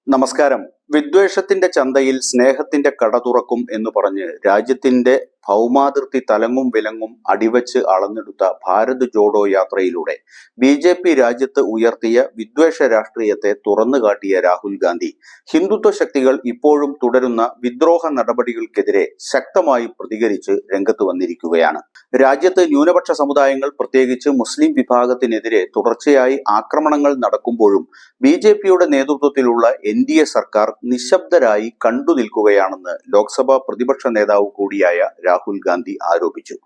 നമസ്കാരം. വിദ്വേഷത്തിന്റെ ചന്തയിൽ സ്നേഹത്തിന്റെ കട തുറക്കും എന്ന് പറഞ്ഞ് രാജ്യത്തിന്റെ ഭൗമാതിർത്തി തലങ്ങും വിലങ്ങും അടിവച്ച് അളന്നെടുത്ത ഭാരത് ജോഡോ യാത്രയിലൂടെ BJP രാജ്യത്ത് ഉയർത്തിയ വിദ്വേഷ രാഷ്ട്രീയത്തെ തുറന്നുകാട്ടിയ രാഹുൽ ഗാന്ധി ഹിന്ദുത്വ ശക്തികൾ ഇപ്പോഴും തുടരുന്ന വിദ്രോഹ നടപടികൾക്കെതിരെ ശക്തമായി പ്രതികരിച്ച് രംഗത്ത് വന്നിരിക്കുകയാണ്. രാജ്യത്ത് ന്യൂനപക്ഷ സമുദായങ്ങൾ, പ്രത്യേകിച്ച് മുസ്ലിം വിഭാഗത്തിനെതിരെ തുടർച്ചയായി ആക്രമണങ്ങൾ നടക്കുമ്പോഴും BJPയുടെ നേതൃത്വത്തിലുള്ള NDA സർക്കാർ നിശബ്ദരായി കണ്ടു നിൽക്കുകയാണെന്ന് ലോക്സഭാ പ്രതിപക്ഷ നേതാവ് കൂടിയായ രാഹുൽ ഗാന്ധി ആരോപിച്ചു.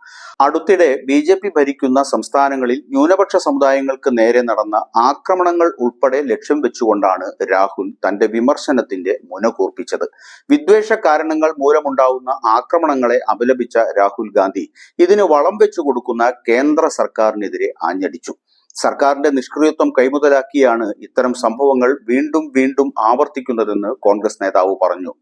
അടുത്തിടെ BJP ഭരിക്കുന്ന സംസ്ഥാനങ്ങളിൽ ന്യൂനപക്ഷ സമുദായങ്ങൾക്ക് നേരെ നടന്ന ആക്രമണങ്ങൾ ഉൾപ്പെടെ ലക്ഷ്യം വെച്ചുകൊണ്ടാണ് രാഹുൽ തന്റെ വിമർശനത്തിന്റെ മുന കൂർപ്പിച്ചത്. വിദ്വേഷ കാരണങ്ങൾ മൂലമുണ്ടാവുന്ന ആക്രമണങ്ങളെ അപലപിച്ച രാഹുൽ ഗാന്ധി ഇതിന് വളം വെച്ചു കൊടുക്കുന്ന കേന്ദ്ര സർക്കാരിനെതിരെ ആഞ്ഞടിച്ചു. സർക്കാരിന്റെ നിഷ്ക്രിയത്വം കൈമുതലാക്കിയാണ് ഇത്തരം സംഭവങ്ങൾ വീണ്ടും വീണ്ടും ആവർത്തിക്കുന്നതെന്ന് കോൺഗ്രസ് നേതാവ് പറഞ്ഞു.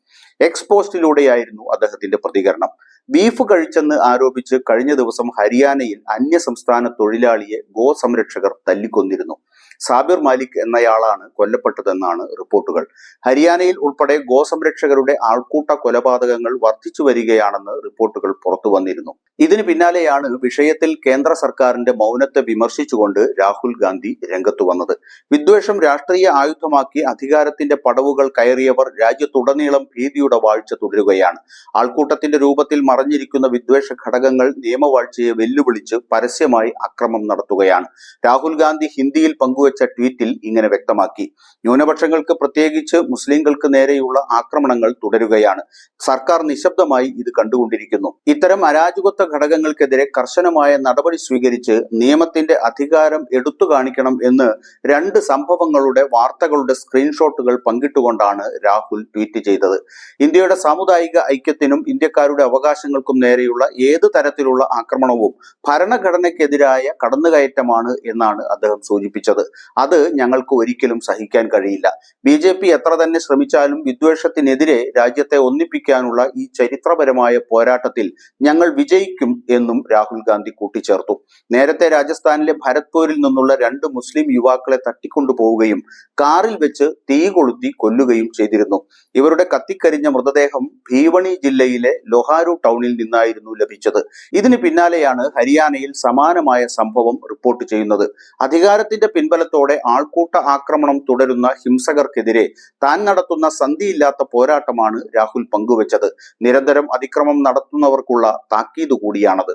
എക്സ് പോസ്റ്റിലൂടെയായിരുന്നു അദ്ദേഹത്തിന്റെ പ്രതികരണം. ബീഫ് കഴിച്ചെന്ന് ആരോപിച്ച് കഴിഞ്ഞ ദിവസം ഹരിയാനയിൽ അന്യസംസ്ഥാന തൊഴിലാളിയെ ഗോസംരക്ഷകർ തല്ലിക്കൊന്നിരുന്നു. സാബിർ മാലിക് എന്നയാളാണ് കൊല്ലപ്പെട്ടതെന്നാണ് റിപ്പോർട്ടുകൾ. ഹരിയാനയിൽ ഉൾപ്പെടെ ഗോസംരക്ഷകരുടെ ആൾക്കൂട്ട കൊലപാതകങ്ങൾ വർദ്ധിച്ചു വരികയാണെന്ന് റിപ്പോർട്ടുകൾ പുറത്തു വന്നിരുന്നു. ഇതിന് പിന്നാലെയാണ് വിഷയത്തിൽ കേന്ദ്ര സർക്കാരിന്റെ മൗനത്തെ വിമർശിച്ചുകൊണ്ട് രാഹുൽ ഗാന്ധി രംഗത്തു വന്നത്. വിദ്വേഷം രാഷ്ട്രീയ ആയുധമാക്കി അധികാരത്തിന്റെ പടവുകൾ കയറിയവർ രാജ്യത്തുടനീളം ഭീതിയുടെ വാഴ്ച തുടരുകയാണ്. ആൾക്കൂട്ടത്തിന്റെ രൂപത്തിൽ മറഞ്ഞിരിക്കുന്ന വിദ്വേഷ ഘടകങ്ങൾ നിയമവാഴ്ചയെ വെല്ലുവിളിച്ച് പരസ്യമായി അക്രമം നടത്തുകയാണ്. രാഹുൽ ഗാന്ധി ഹിന്ദിയിൽ പങ്കുവച്ച ട്വീറ്റിൽ ഇങ്ങനെ വ്യക്തമാക്കി. ന്യൂനപക്ഷങ്ങൾക്ക്, പ്രത്യേകിച്ച് മുസ്ലിങ്ങൾക്ക് നേരെയുള്ള ആക്രമണങ്ങൾ തുടരുകയാണ്. സർക്കാർ നിശബ്ദമായി ഇത് കണ്ടുകൊണ്ടിരിക്കുന്നു. ഇത്തരം അരാജകത്വ ഘടകങ്ങൾക്കെതിരെ കർശനമായ നടപടി സ്വീകരിച്ച് നിയമത്തിന്റെ അധികാരം എടുത്തു കാണിക്കണം എന്ന് 2 സംഭവങ്ങളുടെ വാർത്തകളുടെ സ്ക്രീൻഷോട്ടുകൾ പങ്കിട്ടുകൊണ്ടാണ് രാഹുൽ ട്വീറ്റ് ചെയ്തത്. ഇന്ത്യയുടെ സാമുദായിക ഐക്യത്തിനും ഇന്ത്യക്കാരുടെ അവകാശങ്ങൾക്കും നേരെയുള്ള ഏത് തരത്തിലുള്ള ആക്രമണവും ഭരണഘടനയ്ക്കെതിരായ കടന്നുകയറ്റമാണ് എന്നാണ് അദ്ദേഹം സൂചിപ്പിച്ചത്. അത് ഞങ്ങൾക്ക് ഒരിക്കലും സഹിക്കാൻ കഴിയില്ല. BJP എത്ര തന്നെ ശ്രമിച്ചാലും വിദ്വേഷത്തിനെതിരെ രാജ്യത്തെ ഒന്നിപ്പിക്കാനുള്ള ഈ ചരിത്രപരമായ പോരാട്ടത്തിൽ ഞങ്ങൾ വിജയിക്കും എന്നും രാഹുൽ ഗാന്ധി കൂട്ടിച്ചേർത്തു. നേരത്തെ രാജസ്ഥാനിലെ ഭരത്പൂരിൽ നിന്നുള്ള 2 മുസ്ലിം യുവാക്കളെ തട്ടിക്കൊണ്ടുപോവുകയും കാറിൽ വെച്ച് തീ കൊളുത്തി കൊല്ലുകയും ചെയ്തിരുന്നു. ഇവരുടെ കത്തിക്കരിഞ്ഞ മൃതദേഹം ഭീവണി ജില്ലയിലെ ലൊഹാരു ടൗണിൽ നിന്നായിരുന്നു ലഭിച്ചത്. ഇതിന് പിന്നാലെയാണ് ഹരിയാനയിൽ സമാനമായ സംഭവം റിപ്പോർട്ട് ചെയ്യുന്നത്. അധികാരത്തിന്റെ പിൻബലത്തോടെ ആൾക്കൂട്ട ആക്രമണം തുടരുന്ന ഹിംസകർക്കെതിരെ താൻ നടത്തുന്ന സന്ധിയില്ലാത്ത പോരാട്ടമാണ് രാഹുൽ പങ്കുവച്ചത്. നിരന്തരം അതിക്രമം നടത്തുന്നവർക്കുള്ള താക്കീത് കൂടിയാണത്.